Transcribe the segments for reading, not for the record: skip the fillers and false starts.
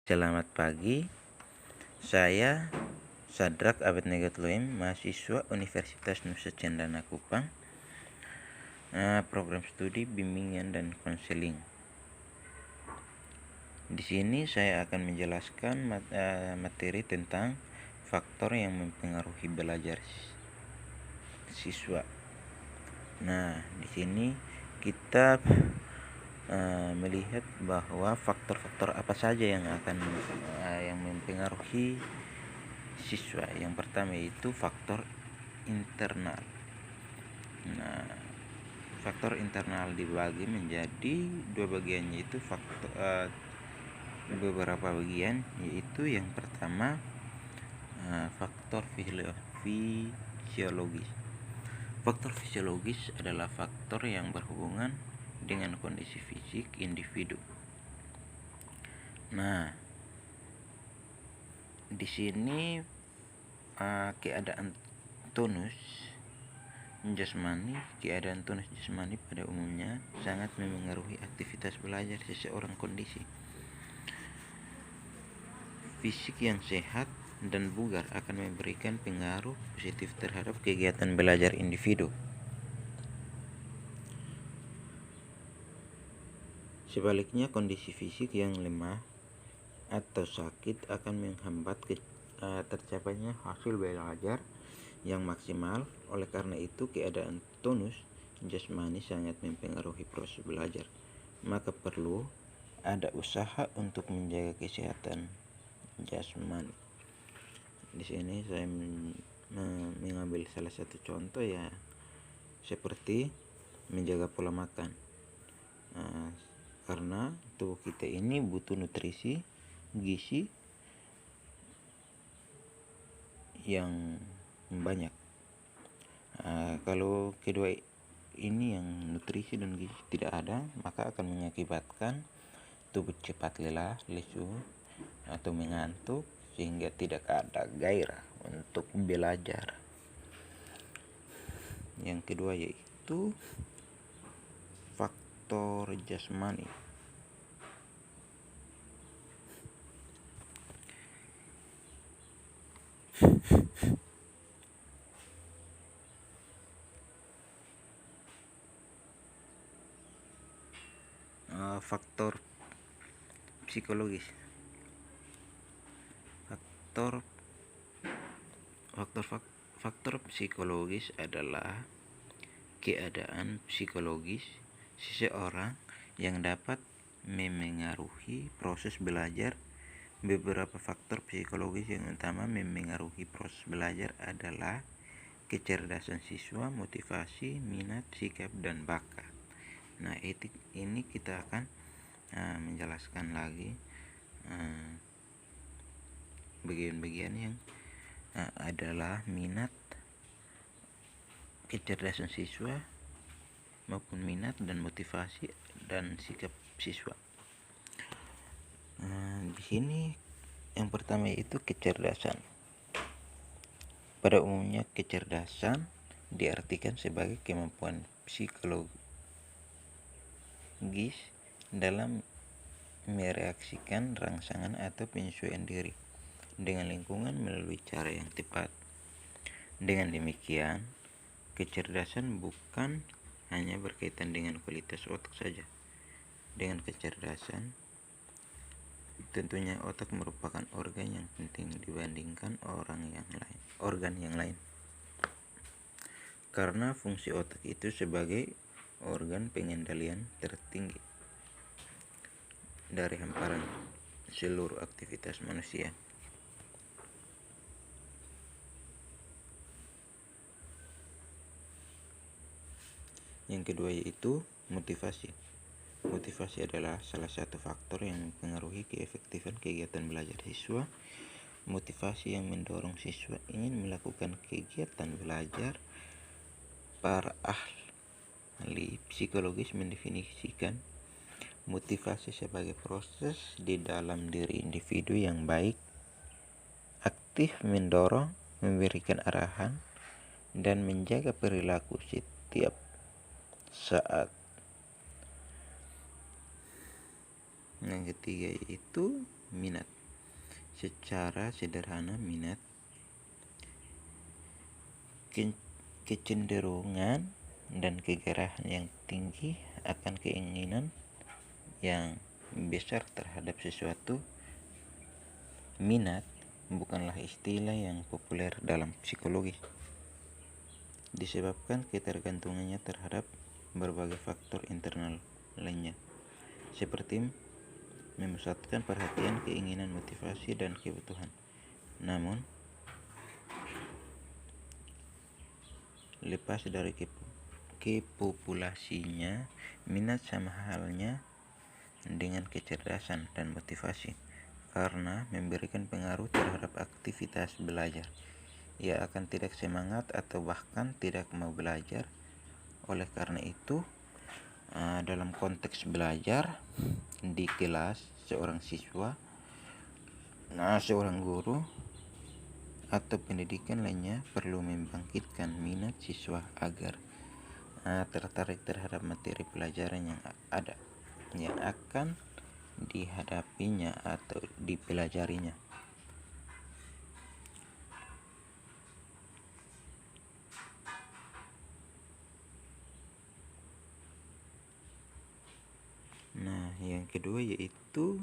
Selamat pagi, saya Sadrak Abednego Tloim, mahasiswa Universitas Nusa Cendana Kupang, program studi bimbingan dan konseling. Di sini saya akan menjelaskan materi tentang faktor yang mempengaruhi belajar siswa. Nah, di sini kita melihat bahwa faktor-faktor apa saja yang akan yang mempengaruhi siswa. Yang pertama yaitu faktor internal. Nah, faktor internal dibagi menjadi dua bagian, yaitu beberapa bagian, yaitu yang pertama faktor fisiologis. Faktor fisiologis adalah faktor yang berhubungan dengan kondisi fisik individu. Nah, di sini keadaan tonus jasmani pada umumnya sangat memengaruhi aktivitas belajar seseorang. Kondisi fisik yang sehat dan bugar akan memberikan pengaruh positif terhadap kegiatan belajar individu. Sebaliknya, kondisi fisik yang lemah atau sakit akan menghambat tercapainya hasil belajar yang maksimal. Oleh karena itu, keadaan tonus jasmani sangat mempengaruhi proses belajar. Maka perlu ada usaha untuk menjaga kesehatan jasmani. Di sini saya mengambil salah satu contoh, ya seperti menjaga pola makan. Karena tubuh kita ini butuh nutrisi, gizi yang banyak. Kalau kedua ini, yang nutrisi dan gizi, tidak ada, maka akan mengakibatkan tubuh cepat lelah, lesu, atau mengantuk, sehingga tidak ada gairah untuk belajar. Yang kedua yaitu faktor jasmani. Faktor psikologis. Faktor psikologis adalah keadaan psikologis seseorang yang dapat memengaruhi proses belajar. Beberapa faktor psikologis yang utama memengaruhi proses belajar adalah kecerdasan siswa, motivasi, minat, sikap, dan bakat. Nah, ini kita akan menjelaskan lagi bagian-bagian yang adalah minat, kecerdasan siswa, maupun minat dan motivasi dan sikap siswa. Di sini yang pertama itu kecerdasan. Pada umumnya kecerdasan diartikan sebagai kemampuan psikologis dalam mereaksikan rangsangan atau penyesuaian diri dengan lingkungan melalui cara yang tepat. Dengan demikian, kecerdasan bukan hanya berkaitan dengan kualitas otak saja. Dengan kecerdasan, tentunya otak merupakan organ yang penting dibandingkan organ yang lain. Karena fungsi otak itu sebagai organ pengendalian tertinggi dari hamparan seluruh aktivitas manusia. Yang kedua yaitu motivasi. Motivasi adalah salah satu faktor yang mempengaruhi keefektifan kegiatan belajar siswa. Motivasi yang mendorong siswa ingin melakukan kegiatan belajar. Para ahli psikologis mendefinisikan motivasi sebagai proses di dalam diri individu yang baik, aktif mendorong, memberikan arahan, dan menjaga perilaku setiap saat. Yang ketiga yaitu minat. Secara sederhana, minat, kecenderungan, dan kegerahan yang tinggi akan keinginan yang besar terhadap sesuatu. Minat bukanlah istilah yang populer dalam psikologi, disebabkan ketergantungannya terhadap berbagai faktor internal lainnya, seperti memusatkan perhatian, keinginan, motivasi, dan kebutuhan. Namun, lepas dari kepopulasinya, minat sama halnya dengan kecerdasan dan motivasi, karena memberikan pengaruh terhadap aktivitas belajar. Ia akan tidak semangat atau bahkan tidak mau belajar. Oleh karena itu, dalam konteks belajar di kelas, seorang siswa, seorang guru, atau pendidikan lainnya perlu membangkitkan minat siswa agar tertarik terhadap materi pelajaran yang akan dihadapinya atau dipelajarinya. Nah, yang kedua yaitu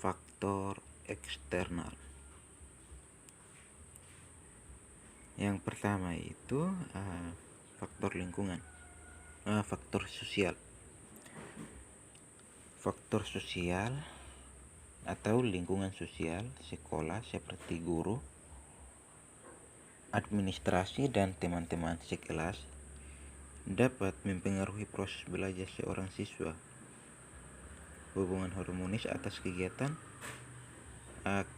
faktor eksternal. Yang pertama itu faktor lingkungan, faktor sosial. Faktor sosial atau lingkungan sosial sekolah seperti guru, administrasi, dan teman-teman sekelas dapat mempengaruhi proses belajar seorang siswa. Hubungan harmonis atas kegiatan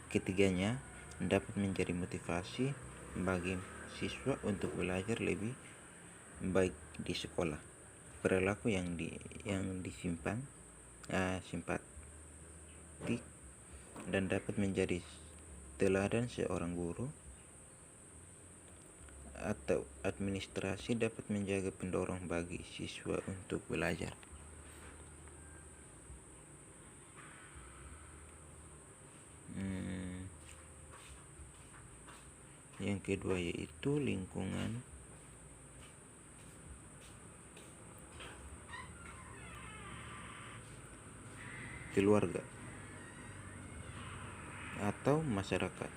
ketiganya dapat menjadi motivasi bagi siswa untuk belajar lebih baik di sekolah. Perilaku yang simpatik dan dapat menjadi teladan seorang guru atau administrasi dapat menjaga pendorong bagi siswa untuk belajar. Yang kedua yaitu lingkungan keluarga atau masyarakat.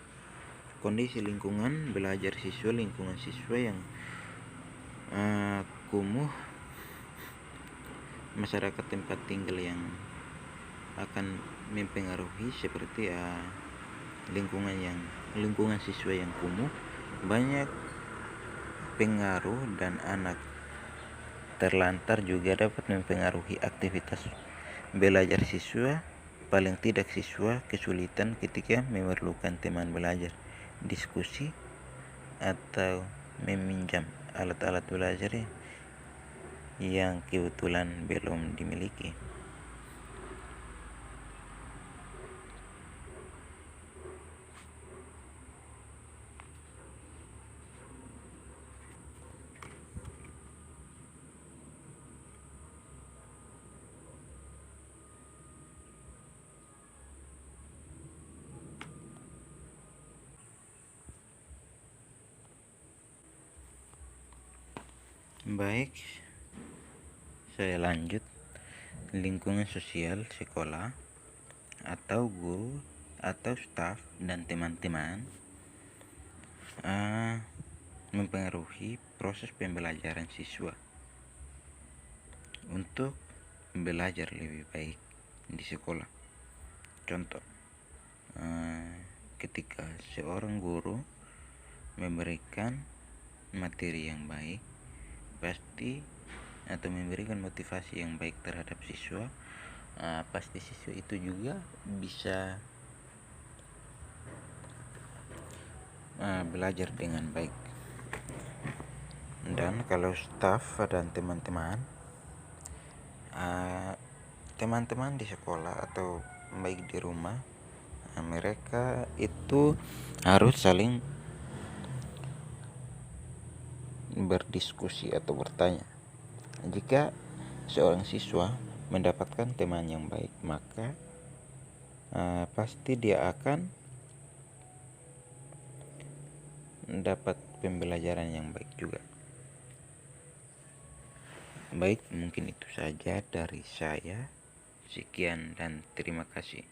Kondisi lingkungan belajar siswa, lingkungan siswa yang kumuh, masyarakat tempat tinggal yang akan mempengaruhi, seperti lingkungan siswa yang kumuh, banyak pengaruh, dan anak terlantar juga dapat mempengaruhi aktivitas belajar siswa. Paling tidak siswa kesulitan ketika memerlukan teman belajar, diskusi, atau meminjam alat-alat belajar yang kebetulan belum dimiliki. Baik, saya lanjut. Lingkungan sosial sekolah atau guru atau staf dan teman-teman mempengaruhi proses pembelajaran siswa untuk belajar lebih baik di sekolah. Contoh, ketika seorang guru memberikan materi yang baik atau memberikan motivasi yang baik terhadap siswa, pasti siswa itu juga bisa belajar dengan baik. Dan kalau staf dan teman-teman di sekolah atau baik di rumah, mereka itu harus saling berdiskusi atau bertanya. Jika seorang siswa mendapatkan teman yang baik, maka pasti dia akan dapat pembelajaran yang baik juga. Baik, mungkin itu saja dari saya. Sekian dan terima kasih.